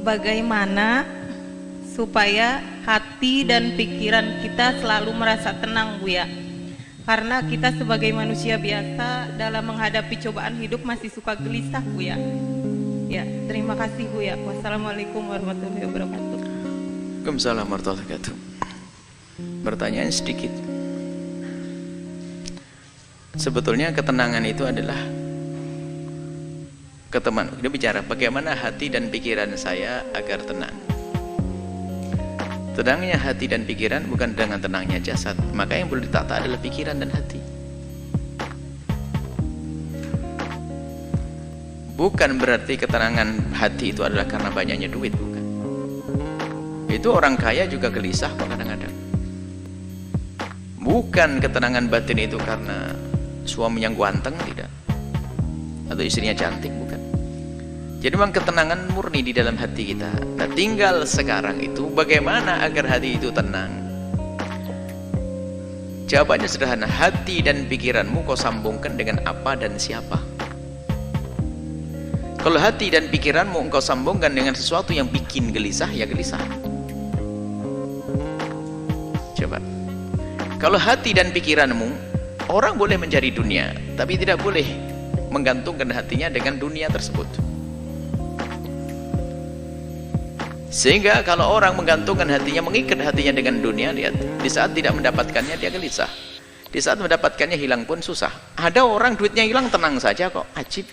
Bagaimana supaya hati dan pikiran kita selalu merasa tenang, Bu ya? Karena kita sebagai manusia biasa dalam menghadapi cobaan hidup masih suka gelisah, Bu ya. Ya, terima kasih, Bu ya. Wassalamualaikum warahmatullahi wabarakatuh. Waalaikumsalam warahmatullahi wabarakatuh. Pertanyaan sedikit. Sebetulnya ketenangan itu adalah dia bicara bagaimana hati dan pikiran saya agar tenang. Tenangnya hati dan pikiran bukan dengan tenangnya jasad. Maka yang perlu ditata adalah pikiran dan hati. Bukan berarti ketenangan hati itu adalah karena banyaknya duit, bukan. Itu orang kaya juga gelisah kok kadang-kadang. Bukan ketenangan batin itu karena suaminya ganteng, tidak, atau istrinya cantik, bukan. Jadi memang ketenangan murni di dalam hati kita. Nah, tinggal sekarang itu bagaimana agar hati itu tenang. Jawabannya sederhana, hati dan pikiranmu kau sambungkan dengan apa dan siapa. Kalau hati dan pikiranmu engkau sambungkan dengan sesuatu yang bikin gelisah, ya gelisah. Coba, kalau hati dan pikiranmu, orang boleh mencari dunia, tapi tidak boleh menggantungkan hatinya dengan dunia tersebut. Sehingga kalau orang menggantungkan hatinya, mengikat hatinya dengan dunia, lihat, di saat tidak mendapatkannya dia gelisah, di saat mendapatkannya hilang pun susah. Ada orang duitnya hilang tenang saja kok, ajib,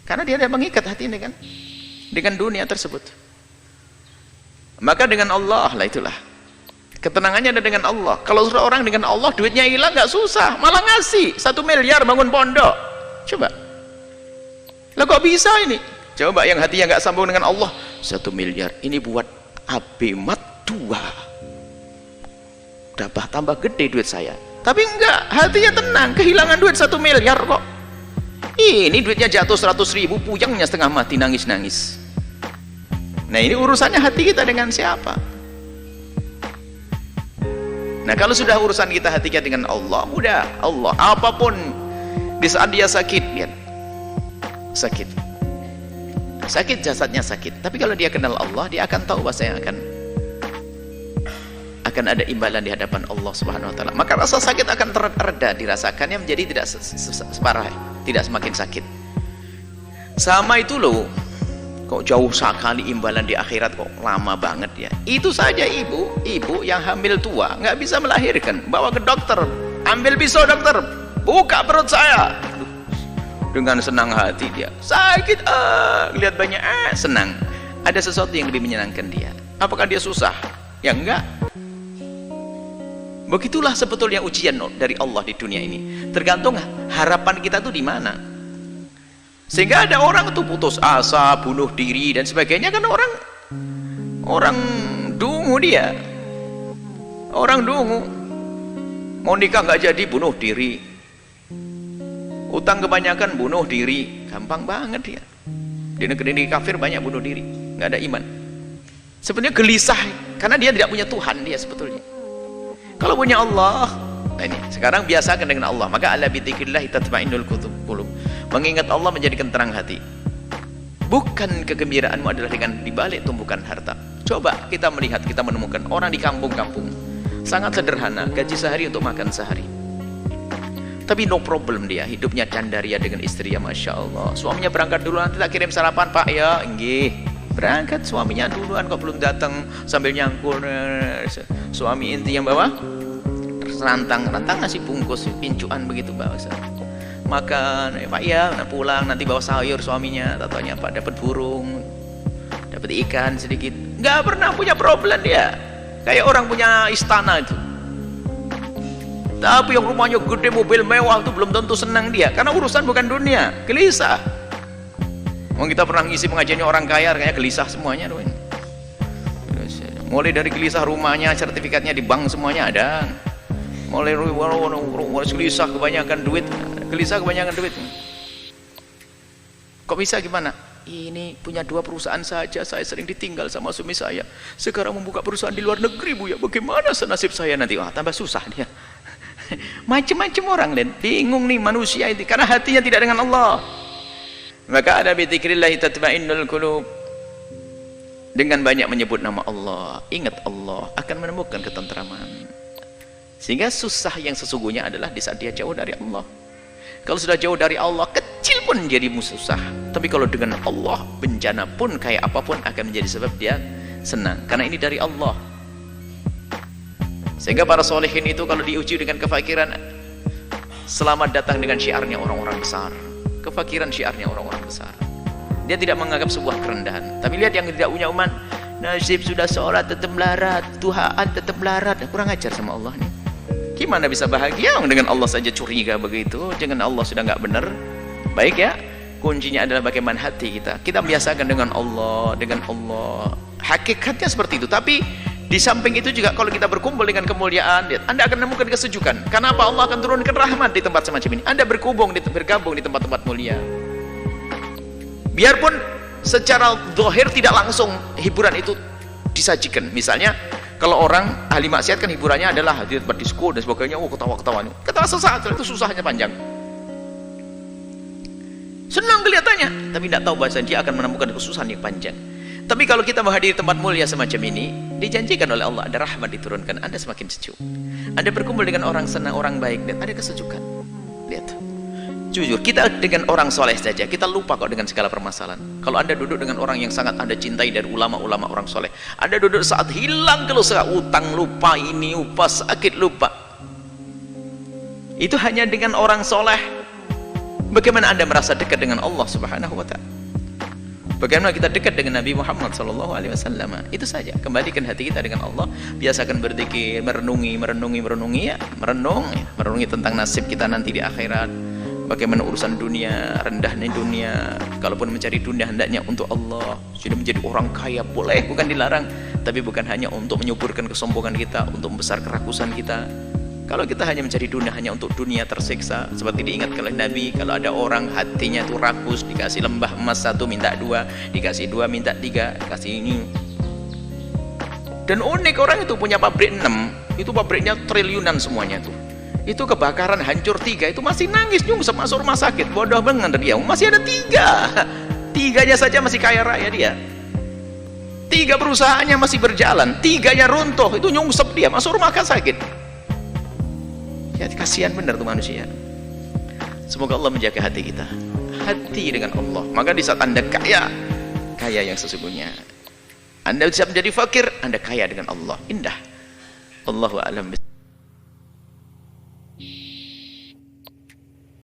karena dia tidak mengikat hatinya dengan dunia tersebut. Maka dengan Allah lah, itulah ketenangannya ada dengan Allah. Kalau seorang dengan Allah duitnya hilang nggak susah, malah ngasih 1 miliar bangun pondok. Coba, lah kok bisa ini? Coba yang hatinya nggak sambung dengan Allah, 1 miliar ini buat abimat 2, udah tambah gede duit saya. Tapi enggak, hatinya tenang, kehilangan duit 1 miliar kok. Ini duitnya jatuh 100.000, puyengnya setengah mati, nangis-nangis. Nah, ini urusannya hati kita dengan siapa? Nah, kalau sudah urusan kita hati kita dengan Allah, udah Allah. Apapun di saat dia sakit, lihat, sakit jasadnya sakit, tapi kalau dia kenal Allah, dia akan tahu bahwasanya akan ada imbalan di hadapan Allah Subhanahu wa taala. Maka rasa sakit akan terreda dirasakannya, menjadi tidak separah, tidak semakin sakit. Sama itu loh, kok jauh sekali imbalan di akhirat, kok lama banget ya. Itu saja ibu yang hamil tua nggak bisa melahirkan, bawa ke dokter, ambil pisau dokter, buka perut saya. Dengan senang hati dia sakit, lihat banyak, senang. Ada sesuatu yang lebih menyenangkan dia. Apakah dia susah? Ya enggak. Begitulah sebetulnya ujian dari Allah di dunia ini. Tergantung harapan kita tuh di mana. Sehingga ada orang tuh putus asa, bunuh diri dan sebagainya, kan orang dungu dia. Orang dungu. Mau nikah nggak jadi, bunuh diri. Utang kebanyakan, bunuh diri. Gampang banget dia. Di negeri kafir banyak bunuh diri, nggak ada iman. Sebetulnya gelisah karena dia tidak punya Tuhan dia sebetulnya. Kalau punya Allah, nah ini sekarang biasakan dengan Allah. Maka ala bidzikrillah tatma'innul qulub. Mengingat Allah menjadikan terang hati. Bukan kegembiraanmu adalah dengan dibalik tumpukan harta. Coba kita melihat, kita menemukan orang di kampung-kampung sangat sederhana, gaji sehari untuk makan sehari. Tapi no problem, dia hidupnya candaria dengan istri, ya Masya Allah. Suaminya berangkat dulu, nanti tak kirim sarapan Pak ya. Enggih, berangkat suaminya duluan kok belum datang, sambil nyangkul. Suami inti yang bawa rantang ngasih bungkus pincuan begitu bawa. Makan Pak ya, nah pulang nanti bawa sayur suaminya. Tatanya Pak dapat burung, dapat ikan sedikit. Nggak pernah punya problem dia, kayak orang punya istana itu. Tapi yang rumahnya gede, mobil mewah itu belum tentu senang dia, karena urusan bukan dunia, gelisah. Mau kita pernah ngisi pengajiannya orang kaya, kayaknya gelisah semuanya tuh. Mulai dari gelisah rumahnya, sertifikatnya di bank semuanya ada. Mulai gelisah kebanyakan duit, Kok bisa gimana? Ini punya 2 perusahaan saja, saya sering ditinggal sama suami saya. Sekarang membuka perusahaan di luar negeri, Bu ya. Bagaimana senasib saya nanti? Wah, tambah susah dia. Macam-macam orang, dan bingung nih manusia itu karena hatinya tidak dengan Allah. Maka ada bidzikrillah tatma'innul qulub. dengan banyak menyebut nama Allah, ingat Allah, akan menemukan ketentraman. Sehingga susah yang sesungguhnya adalah di saat dia jauh dari Allah. Kalau sudah jauh dari Allah, kecil pun jadi susah. Tapi kalau dengan Allah, bencana pun kayak apapun akan menjadi sebab dia senang, karena ini dari Allah. Sehingga para solehin itu kalau diuji dengan kefakiran, selamat datang dengan syiarnya orang-orang besar. Kefakiran syiarnya orang-orang besar. Dia tidak menganggap sebuah kerendahan. Tapi lihat yang tidak punya umat, nasib sudah sholat tetap melarat, Tuhan tetap melarat. Kurang ajar sama Allah nih. Gimana bisa bahagia dengan Allah saja curiga begitu? Jangan Allah sudah nggak benar. Baik ya, kuncinya adalah bagaimana hati kita. Kita biasakan dengan Allah, dengan Allah. Hakikatnya seperti itu. Tapi di samping itu juga kalau kita berkumpul dengan kemuliaan, Anda akan menemukan kesejukan. Kenapa Allah akan turunkan rahmat di tempat semacam ini? Anda bergabung di tempat-tempat mulia. Biarpun secara zahir tidak langsung hiburan itu disajikan. Misalnya kalau orang ahli maksiat kan hiburannya adalah di tempat disko dan sebagainya, ketawa-ketawa. Ketawa sesaat itu susahnya panjang. Senang kelihatannya, tapi tidak tahu bahasa dia akan menemukan kesusahan yang panjang. Tapi kalau kita menghadiri tempat mulia semacam ini, dijanjikan oleh Allah ada rahmat diturunkan, Anda semakin sejuk. Anda berkumpul dengan orang senang, orang baik, dan ada kesejukan. Lihat, jujur, kita dengan orang soleh saja, kita lupa kok dengan segala permasalahan. Kalau Anda duduk dengan orang yang sangat Anda cintai dari ulama-ulama orang soleh, Anda duduk saat hilang kalau utang lupa, ini lupa, sakit lupa. Itu hanya dengan orang soleh. Bagaimana Anda merasa dekat dengan Allah Subhanahu wa Ta'ala? Bagaimana kita dekat dengan Nabi Muhammad SAW? Itu saja. Kembalikan hati kita dengan Allah. Biasakan berzikir, merenungi ya, merenungi tentang nasib kita nanti di akhirat. Bagaimana urusan dunia, rendahnya dunia. Kalaupun mencari dunia hendaknya untuk Allah. Sudah menjadi orang kaya boleh, bukan dilarang, tapi bukan hanya untuk menyuburkan kesombongan kita, untuk membesar kerakusan kita. Kalau kita hanya mencari dunia hanya untuk dunia tersiksa, seperti diingatkan oleh Nabi, kalau ada orang hatinya itu rakus, dikasih lembah emas 1 minta 2, dikasih 2 minta 3, kasih ini. Dan unik, orang itu punya pabrik 6, itu pabriknya triliunan semuanya tuh. Itu kebakaran hancur 3, itu masih nangis nyungsep masuk rumah sakit. Bodoh banget dia, masih ada 3. 3-nya saja masih kaya raya dia. 3 perusahaannya masih berjalan, 3-nya runtuh, itu nyungsep dia masuk rumah sakit. Ya, kasihan benar tuh manusia. Semoga Allah menjaga hati kita, hati dengan Allah. Maka di saat Anda kaya yang sesungguhnya, Anda bisa menjadi fakir, Anda kaya dengan Allah. Indah. Allahu a'lam.